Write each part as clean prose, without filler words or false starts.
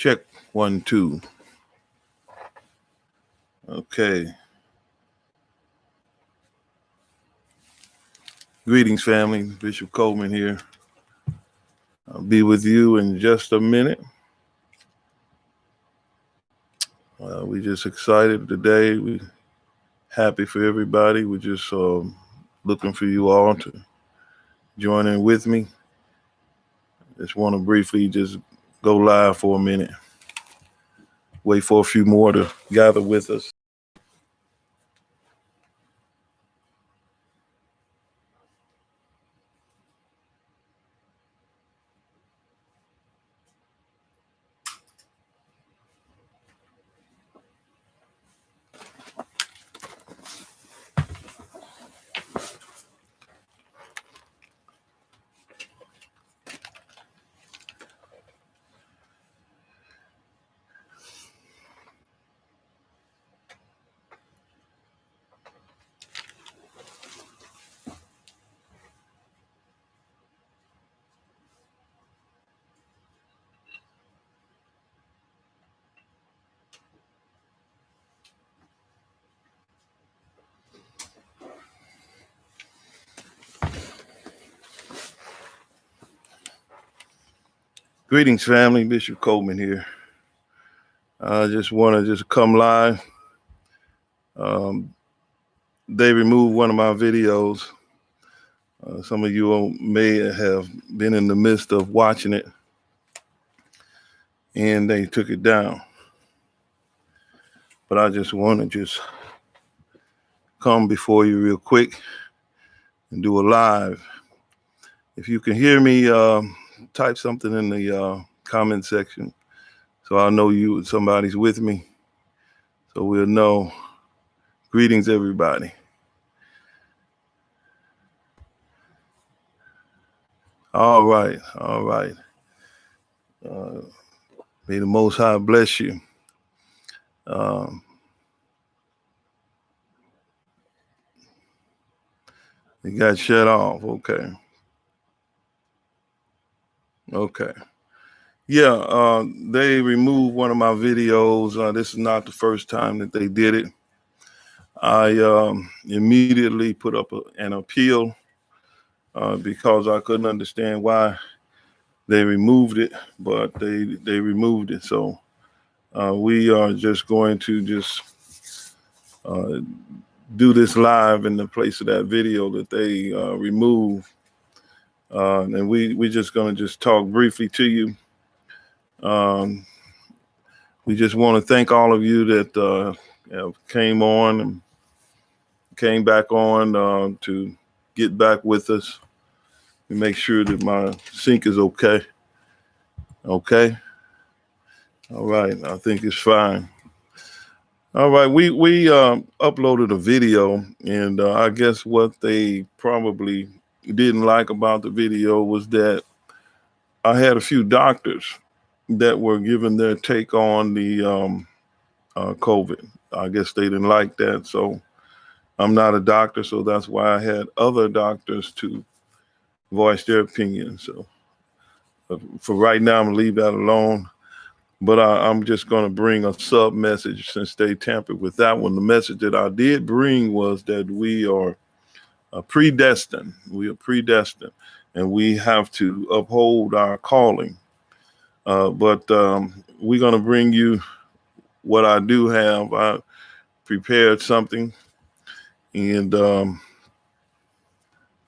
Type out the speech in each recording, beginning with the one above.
Check 1, 2. Okay. Greetings, family. Bishop Coleman here. I'll be with you in just a minute. We just excited today. We happy for everybody. We're just looking for you all to join in with me. Just want to briefly just go live for a minute. Wait for a few more to gather with us. Greetings, family. Bishop Coleman here. I just want to come live. They removed one of my videos. Some of you may have been in the midst of watching it, and they took it down. But I just want to come before you real quick and do a live. If you can hear me, type something in the comment section so I'll know somebody's with me, so we'll know. Greetings, everybody. All right. May the Most High bless you. It got shut off. Okay. Yeah, they removed one of my videos. This is not the first time that they did it. I immediately put up an appeal because I couldn't understand why they removed it, but they removed it. So we are just going to do this live in the place of that video that they removed. And we're just going to talk briefly to you. We just want to thank all of you that came on and came back on to get back with us and make sure that my sync is okay. Okay. All right. I think it's fine. All right. We uploaded a video, and I guess what they probably didn't like about the video was that I had a few doctors that were giving their take on the COVID. I guess they didn't like that. So I'm not a doctor, so that's why I had other doctors to voice their opinion. So for right now, I'm gonna leave that alone. But I'm just gonna bring a sub message since they tampered with that one. The message that I did bring was that we are predestined. We are predestined, and we have to uphold our calling. But we're gonna bring you what I do have. I prepared something, and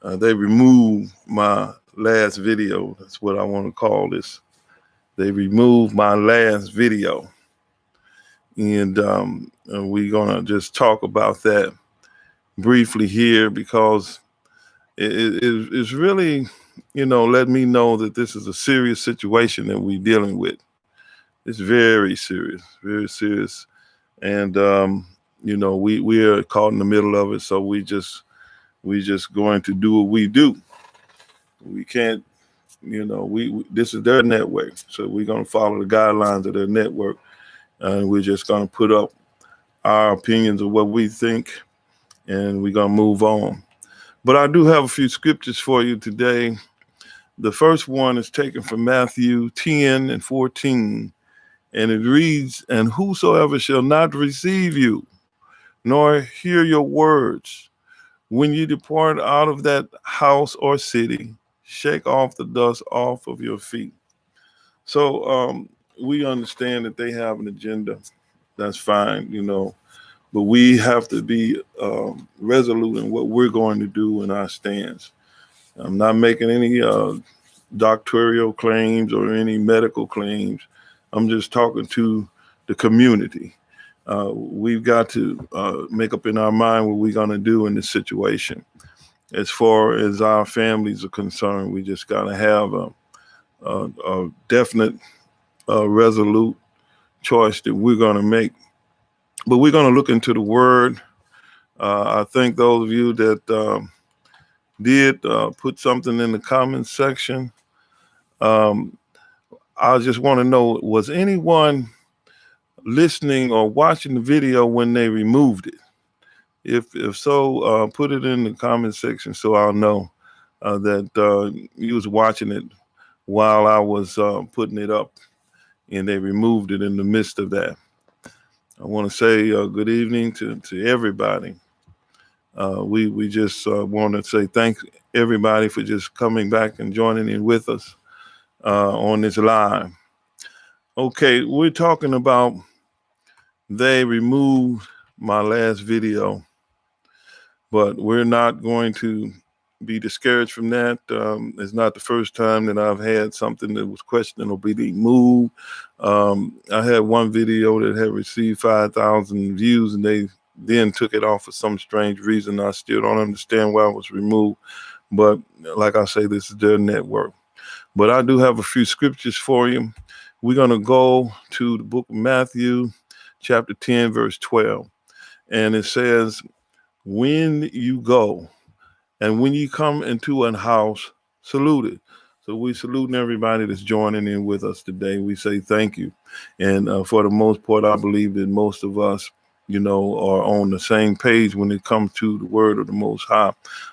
they removed my last video. That's what I want to call this. They removed my last video, and we're gonna just talk about that briefly here because it's really, let me know that this is a serious situation that we're dealing with. It's very serious, and we are caught in the middle of it. So we just going to do what we do. We can't. This is their network, so we're going to follow the guidelines of their network, and we're just going to put up our opinions of what we think, and we're going to move on. But I do have a few scriptures for you today. The first one is taken from Matthew 10 and 14, And it reads, and whosoever shall not receive you, nor hear your words, when you depart out of that house or city, shake off the dust off of your feet. So we understand that they have an agenda. That's fine, but we have to be resolute in what we're going to do in our stance. I'm not making any doctoral claims or any medical claims. I'm just talking to the community. We've got to make up in our mind what we're going to do in this situation. As far as our families are concerned, we just got to have a definite, resolute choice that we're going to make. But we're going to look into the Word. I thank those of you that did put something in the comments section. I just want to know, was anyone listening or watching the video when they removed it? If so, put it in the comment section so I'll know that you was watching it while I was putting it up and they removed it in the midst of that. I want to say good evening to everybody. We just want to say thanks everybody for just coming back and joining in with us on this live. Okay, we're talking about they removed my last video, but we're not going to be discouraged from that. It's not the first time that I've had something that was questionable being moved. I had one video that had received 5,000 views and they then took it off for some strange reason. I still don't understand why it was removed, but like I say, this is their network. But I do have a few scriptures for you. We're going to go to the book of Matthew, chapter 10, verse 12. And it says, when you go and when you come into a house, salute it. So we saluting everybody that's joining in with us today. We say thank you. And for the most part, I believe that most of us, are on the same page when it comes to the word of the Most High.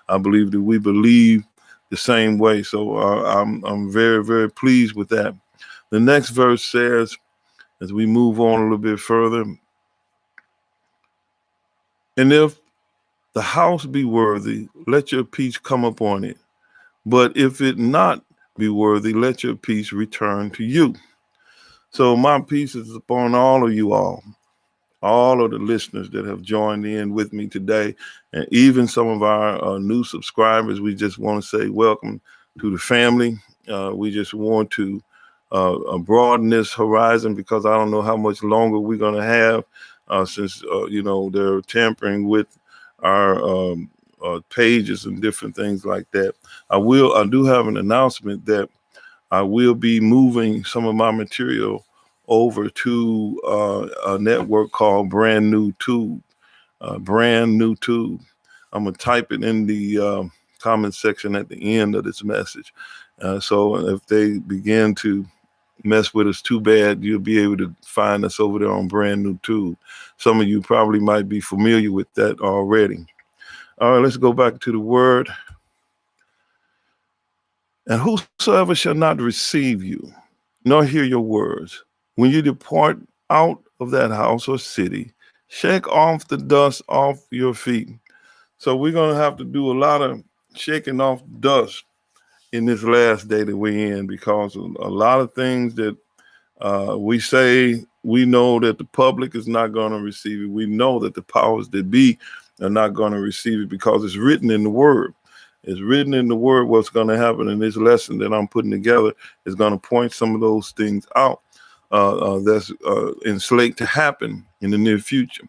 I believe that we believe the same way. So I'm very, very pleased with that. The next verse says, as we move on a little bit further, and if the house be worthy, let your peace come upon it. But if it not be worthy, let your peace return to you. So my peace is upon all of you all of the listeners that have joined in with me today, and even some of our new subscribers. We just want to say welcome to the family. We just want to broaden this horizon because I don't know how much longer we're going to have since, they're tampering with our pages and different things like that. I do have an announcement that I will be moving some of my material over to a network called Brand New Tube. Brand New Tube. I'm gonna type it in the comment section at the end of this message. So if they begin to mess with us too bad, you'll be able to find us over there on Brand New Tube. Some of you probably might be familiar with that already. All right, let's go back to the word. And whosoever shall not receive you, nor hear your words, when you depart out of that house or city, shake off the dust off your feet. So we're going to have to do a lot of shaking off dust in this last day that we're in, because a lot of things that we say, we know that the public is not going to receive it. We know that the powers that be are not going to receive it because it's written in the word. It's written in the word what's going to happen in this lesson that I'm putting together is going to point some of those things out that's enslaved to happen in the near future.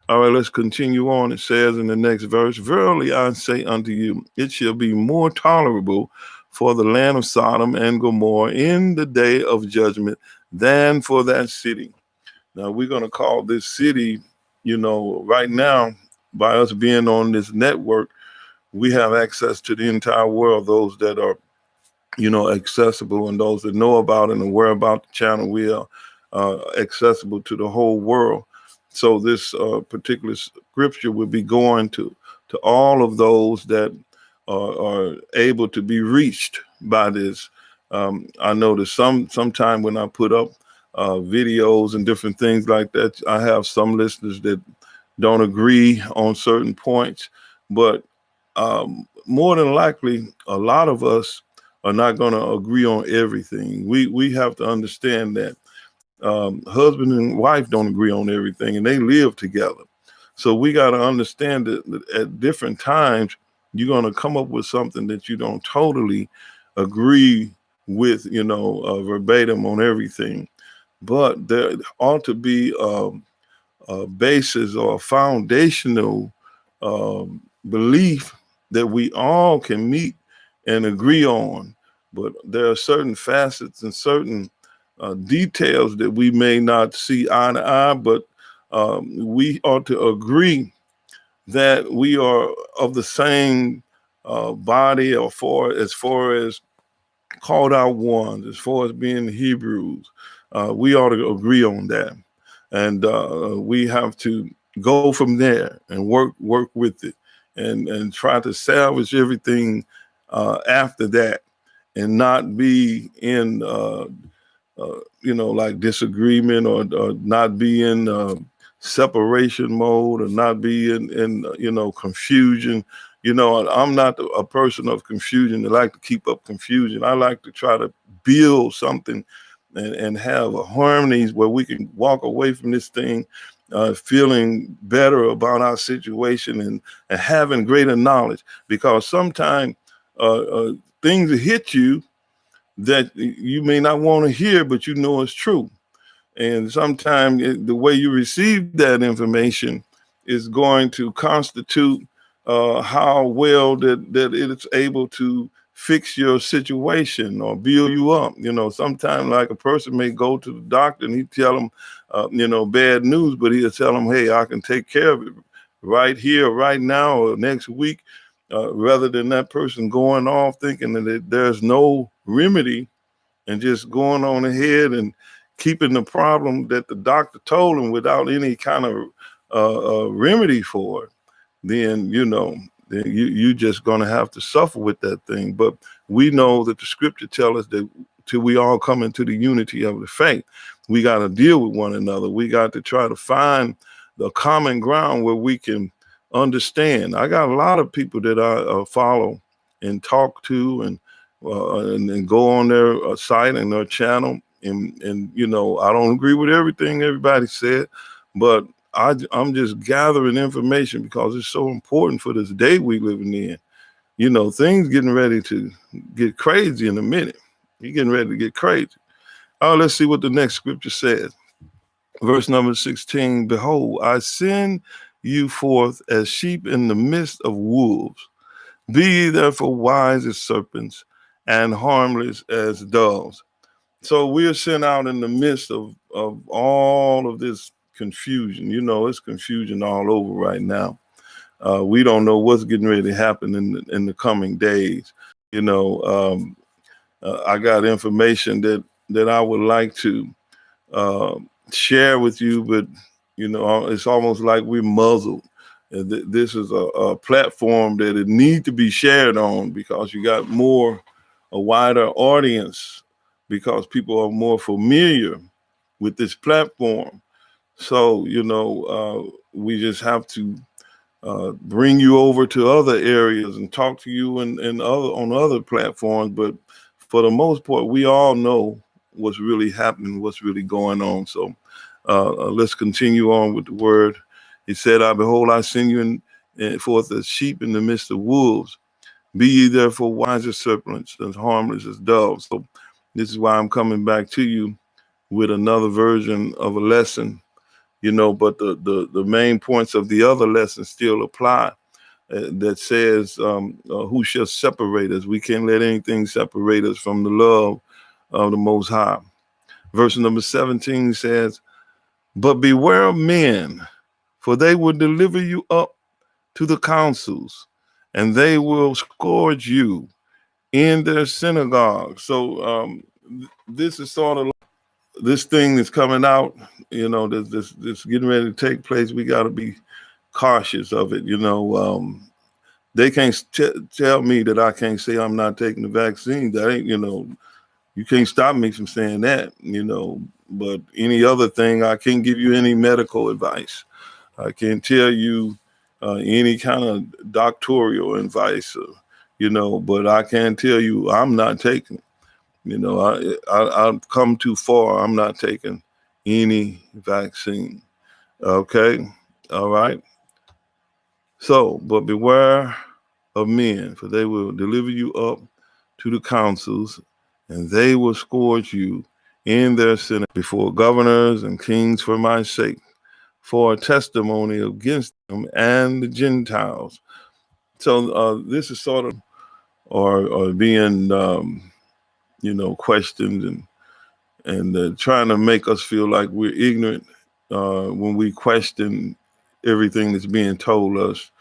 All right, let's continue on. It says in the next verse, verily I say unto you, it shall be more tolerable for the land of Sodom and Gomorrah in the day of judgment than for that city. Now we're going to call this city, right now, by us being on this network, we have access to the entire world. Those that are, accessible, and those that know about and aware about the channel, we are accessible to the whole world. So this particular scripture will be going to all of those that are able to be reached by this. I know that sometime when I put up videos and different things like that. I have some listeners that don't agree on certain points, but more than likely, a lot of us are not going to agree on everything. We have to understand that husband and wife don't agree on everything, and they live together. So we got to understand that at different times, you're going to come up with something that you don't totally agree with, verbatim on everything. But there ought to be a basis or a foundational belief that we all can meet and agree on. But there are certain facets and certain details that we may not see eye to eye, but we ought to agree that we are of the same body, or as far as called out ones, as far as being Hebrews. We ought to agree on that, and we have to go from there and work with it, and try to salvage everything after that, and not be in like disagreement, or not be in separation mode, or not be in confusion. I'm not a person of confusion. I like to keep up confusion. I like to try to build something and have a harmonies where we can walk away from this thing feeling better about our situation, and having greater knowledge, because sometimes things hit you that you may not want to hear, but it's true. And sometimes the way you receive that information is going to constitute how well that it's able to fix your situation or build you up. Sometimes, like, a person may go to the doctor and he tell them, bad news, but he'll tell them, hey, I can take care of it right here, right now, or next week, rather than that person going off thinking that there's no remedy, and just going on ahead and keeping the problem that the doctor told him without any kind of remedy for it. Then you just going to have to suffer with that thing. But we know that the scripture tells us that till we all come into the unity of the faith, we got to deal with one another. We got to try to find the common ground where we can understand. I got a lot of people that I follow and talk to, and go on their site and their channel, and I don't agree with everything everybody said, but I'm just gathering information because it's so important for this day we living in. Things getting ready to get crazy in a minute. You're getting ready to get crazy. Oh, let's see what the next scripture says. Verse number 16, behold, I send you forth as sheep in the midst of wolves. Be ye therefore wise as serpents and harmless as doves. So we are sent out in the midst of all of this confusion. It's confusion all over right now. We don't know what's getting ready to happen in the coming days. I got information that I would like to uh, share with you, but it's almost like we're muzzled. This is a platform that it need to be shared on, because you got a wider audience, because people are more familiar with this platform. So we just have to bring you over to other areas and talk to you on other platforms. But for the most part, we all know what's really happening, what's really going on. So let's continue on with the word. He said, I behold, I send you forth as sheep in the midst of wolves. Be ye therefore wise as serpents, and harmless as doves. So this is why I'm coming back to you with another version of a lesson, but the main points of the other lesson still apply. That says, who shall separate us? We can't let anything separate us from the love of the Most High. Verse number 17 says, but beware of men, for they will deliver you up to the councils, and they will scourge you in their synagogue. So this is sort of this thing that's coming out, this getting ready to take place. We got to be cautious of it. They can't tell me that I can't say I'm not taking the vaccine. That ain't, you can't stop me from saying that, But any other thing, I can't give you any medical advice. I can't tell you any kind of doctoral advice, but I can tell you I'm not taking. I've come too far. I'm not taking any vaccine. Okay, all right. So, but beware of men, for they will deliver you up to the councils, and they will scourge you in their synod before governors and kings for my sake, for a testimony against them and the Gentiles. So this is sort of, or being, questioned and trying to make us feel like we're ignorant when we question everything that's being told us.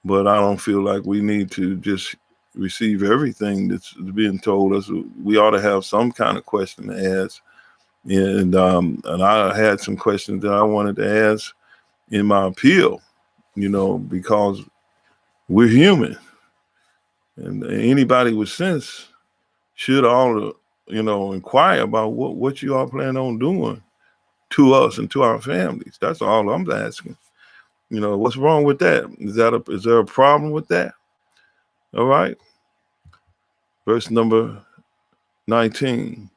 But I don't feel like we need to just receive everything that's being told us. We ought to have some kind of question to ask. And I had some questions that I wanted to ask in my appeal, because we're human. And anybody with sense should all, inquire about what you all plan on doing to us and to our families. That's all I'm asking. What's wrong with that? Is there a problem with that? All right. Verse number 19.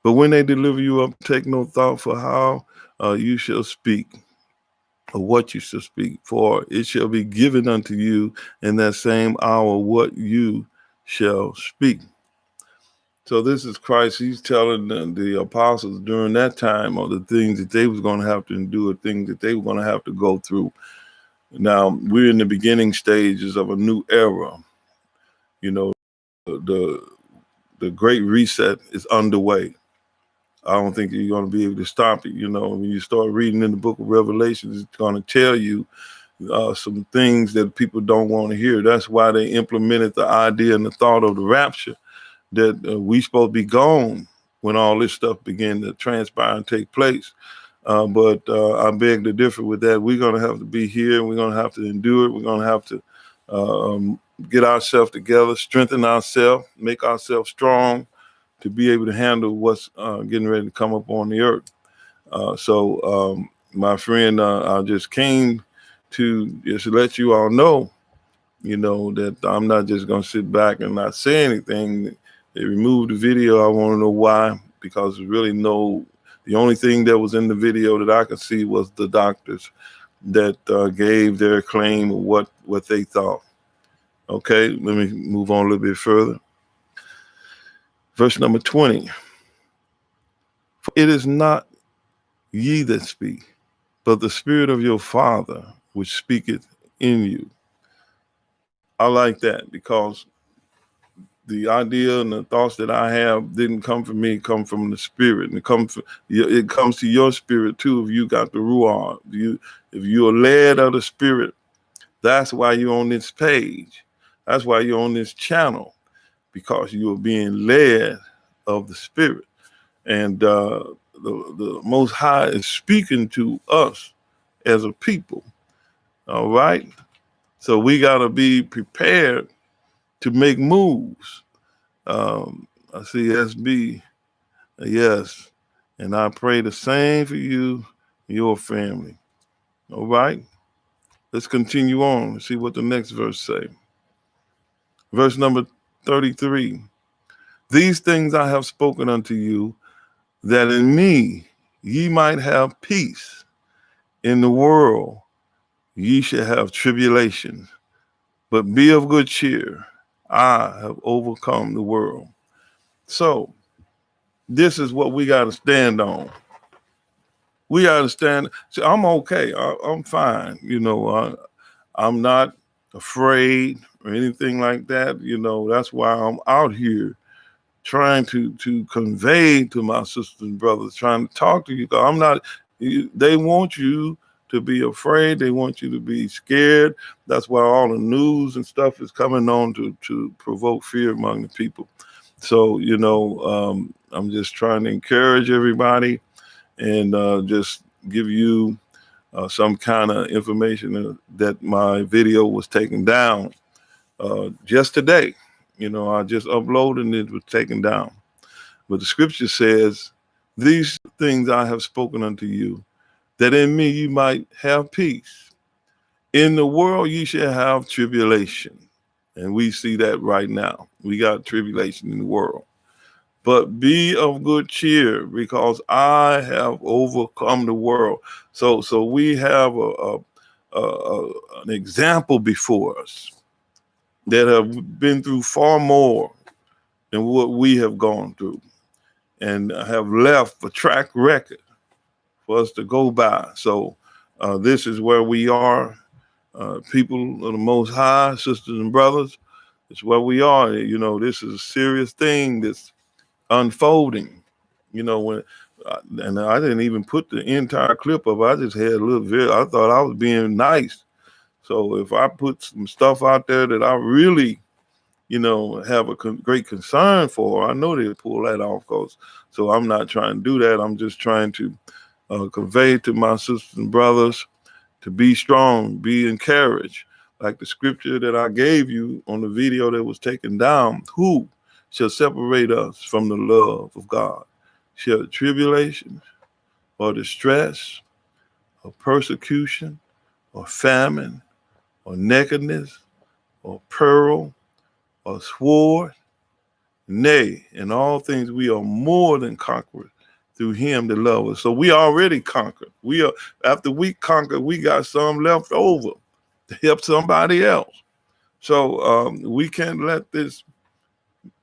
But when they deliver you up, take no thought for how you shall speak or what you shall speak, for it shall be given unto you in that same hour what you shall speak. So this is Christ. He's telling the apostles during that time of the things that they was going to have to endure, things that they were going to have to go through. Now, we're in the beginning stages of a new era. The Great Reset is underway. I don't think you're going to be able to stop it. When you start reading in the book of Revelation, it's going to tell you some things that people don't want to hear. That's why they implemented the idea and the thought of the rapture, that we supposed to be gone when all this stuff began to transpire and take place. But I beg to differ with that. We're going to have to be here. We're going to have to endure it. We're going to have to get ourselves together, strengthen ourselves, make ourselves strong to be able to handle what's getting ready to come up on the earth. So my friend, I just came to just let you all know, that I'm not just going to sit back and not say anything. They removed the video. I want to know why, because there's really the only thing that was in the video that I could see was the doctors that gave their claim of what they thought. Okay, let me move on a little bit further. Verse number 20. For it is not ye that speak, but the Spirit of your Father which speaketh in you. I like that, because the idea and the thoughts that I have didn't come from me, come from the Spirit, and it comes to your spirit too. If you got the Ruach, if you are led of the Spirit, that's why you're on this page. That's why you're on this channel, because you are being led of the Spirit, and the Most High is speaking to us as a people. All right, so we got to be prepared to make moves. I see SB, yes, and I pray the same for you and your family. All right, let's continue on and see what the next verse say. Verse number 33. These things I have spoken unto you, that in me ye might have peace. In the world ye shall have tribulation, but be of good cheer. I have overcome the world. So this is what we got to stand on. We got to stand. See, I'm okay. I'm fine. I'm not afraid or anything like that. That's why I'm out here trying to convey to my sisters and brothers, trying to talk to you. I'm not. They want you to be afraid. They want you to be scared. That's why all the news and stuff is coming on to provoke fear among the people. So I'm just trying to encourage everybody and just give you some kind of information that my video was taken down just today. I just uploaded and it was taken down. But the scripture says, These things I have spoken unto you, that in me you might have peace. In the world you shall have tribulation. And we see that right now. We got tribulation in the world. But be of good cheer, because I have overcome the world. So we have an example before us that have been through far more than what we have gone through, and have left a track record for us to go by. So this is where we are, people of the Most High, sisters and brothers. It's where we are. You know, this is a serious thing that's unfolding. You know, and I didn't even put the entire clip up. I just had a little bit. I thought I was being nice. So if I put some stuff out there that I really, have a great concern for, I know they'll pull that off. So I'm not trying to do that. I'm just trying to convey to my sisters and brothers to be strong, be encouraged. Like the scripture that I gave you on the video that was taken down, who shall separate us from the love of God? Shall tribulation or distress or persecution or famine or nakedness or peril or sword? Nay, in all things we are more than conquerors through him that loved us. So we already conquered. After we conquered, we got some left over to help somebody else. So we can't let this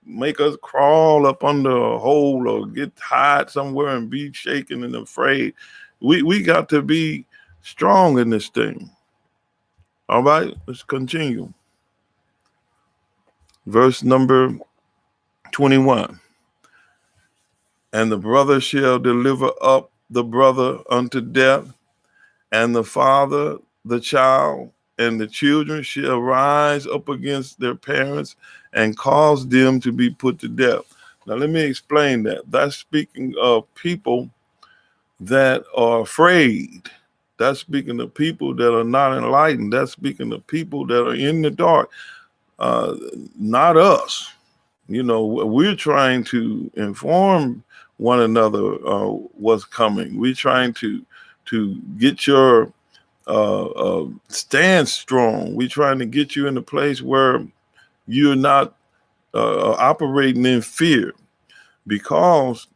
make us crawl up under a hole or get hide somewhere and be shaken and afraid. We got to be strong in this thing. All right, let's continue. Verse number 21. And the brother shall deliver up the brother unto death, and the father the child, and the children shall rise up against their parents and cause them to be put to death. Now let me explain that. That's speaking of people that are afraid. That's speaking of people that are not enlightened. That's speaking of people that are in the dark. Not us. We're trying to inform one another what's coming. We're trying to get your stand strong. We're trying to get you in a place where you're not operating in fear, because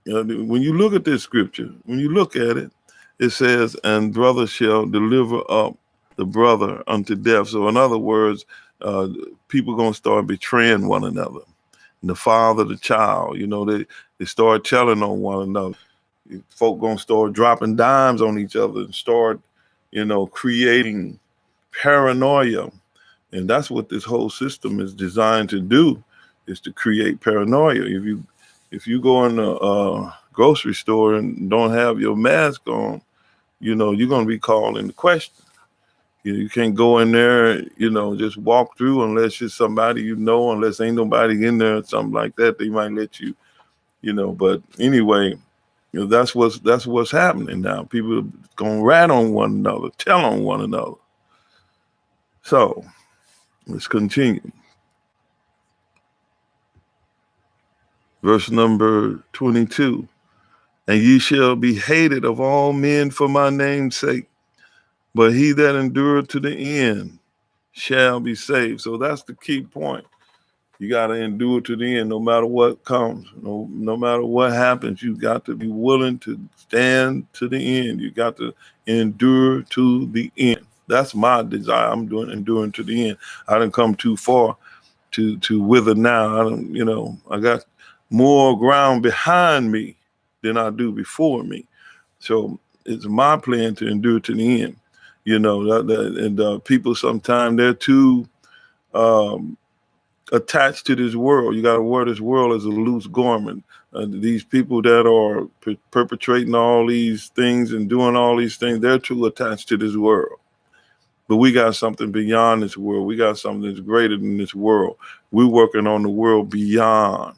when you look at this scripture, when you look at it, it says, and brother shall deliver up the brother unto death. So in other words, people going to start betraying one another. And the father, the child, they start telling on one another. Folk going to start dropping dimes on each other and start, creating paranoia. And that's what this whole system is designed to do, is to create paranoia. If you go in a grocery store and don't have your mask on, you're going to be called into question. You can't go in there, just walk through unless it's somebody unless ain't nobody in there or something like that. They might let you, But anyway, that's what's happening now. People are going to rat on one another, tell on one another. So let's continue. Verse number 22. And ye shall be hated of all men for my name's sake, but he that endureth to the end shall be saved. So that's the key point. You got to endure to the end, no matter what comes, no matter what happens. You got to be willing to stand to the end. You got to endure to the end. That's my desire. I'm enduring to the end. I didn't come too far to wither now. I got more ground behind me than I do before me. So it's my plan to endure to the end. And people sometimes they're too attached to this world. You got to wear this world as a loose garment. These people that are perpetrating all these things and doing all these things, they're too attached to this world. But we got something beyond this world. We got something that's greater than this world. We're working on the world beyond.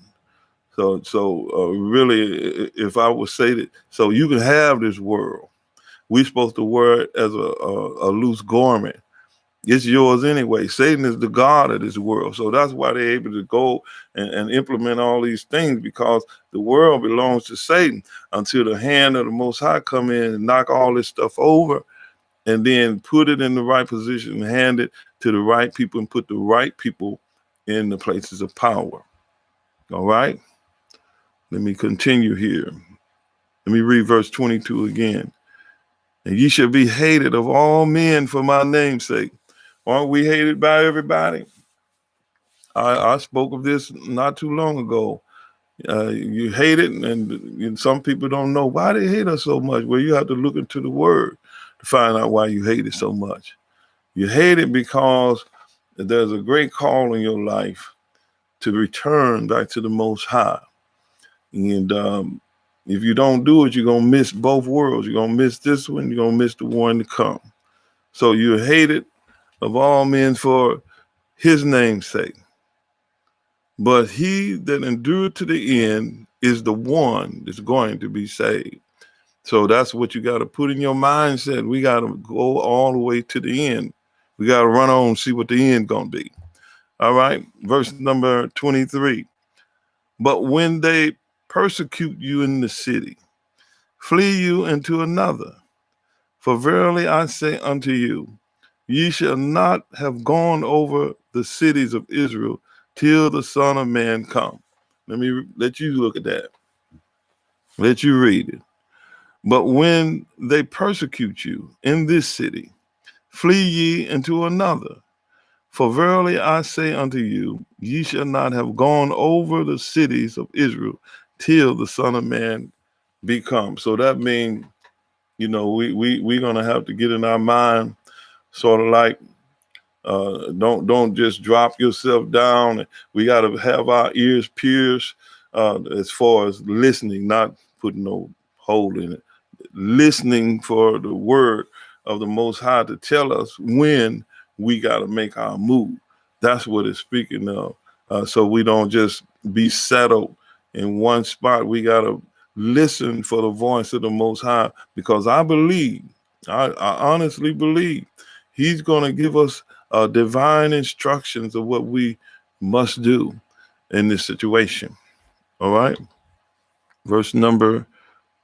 So really, if I would say that, so you can have this world. We're supposed to wear it as a loose garment. It's yours anyway. Satan is the God of this world. So that's why they're able to go and implement all these things, because the world belongs to Satan until the hand of the Most High come in and knock all this stuff over and then put it in the right position and hand it to the right people and put the right people in the places of power. All right? Let me continue here. Let me read verse 22 again. And ye shall be hated of all men for my name's sake. Aren't we hated by everybody? I spoke of this not too long ago. You hate it, and some people don't know why they hate us so much. Well, you have to look into the word to find out why you hate it so much. You hate it because there's a great call in your life to return back to the Most High. And if you don't do it, you're going to miss both worlds. You're going to miss this one. You're going to miss the one to come. So you're hated of all men for his name's sake. But he that endured to the end is the one that's going to be saved. So that's what you got to put in your mindset. We got to go all the way to the end. We got to run on and see what the end going to be. All right. Verse number 23. But when they persecute you in the city, flee you into another. For verily I say unto you, ye shall not have gone over the cities of Israel till the Son of Man come. Let me let you look at that. Let you read it. But when they persecute you in this city, flee ye into another. For verily I say unto you, ye shall not have gone over the cities of Israel till the Son of Man be come. So that means, we're gonna have to get in our mind, sort of like, don't just drop yourself down. We got to have our ears pierced as far as listening, not putting no hole in it. Listening for the word of the Most High to tell us when we got to make our move. That's what it's speaking of. So we don't just be settled in one spot. We got to listen for the voice of the Most High, because I honestly believe he's going to give us divine instructions of what we must do in this situation. All right. Verse number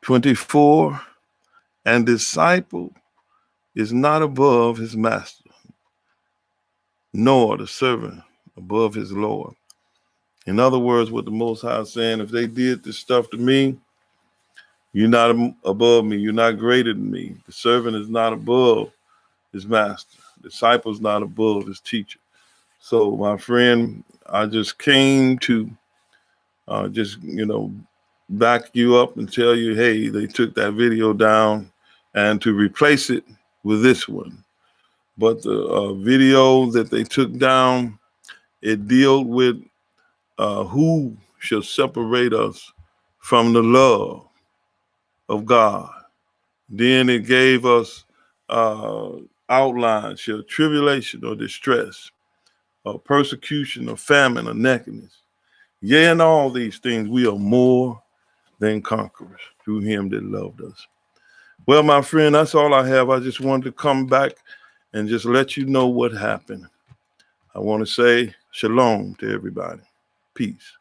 24. And disciple is not above his master, nor the servant above his Lord. In other words, what the Most High is saying, if they did this stuff to me, you're not above me. You're not greater than me. The servant is not above his master. The disciple is not above his teacher. So, my friend, I just came to back you up and tell you, hey, they took that video down, and to replace it with this one. But the video that they took down, it dealt with who shall separate us from the love of God. Then it gave us outlines, shall tribulation or distress, or persecution or famine or nakedness. Yea, in all these things we are more than conquerors through him that loved us. Well, my friend, that's all I have. I just wanted to come back and just let you know what happened. I want to say shalom to everybody. Peace.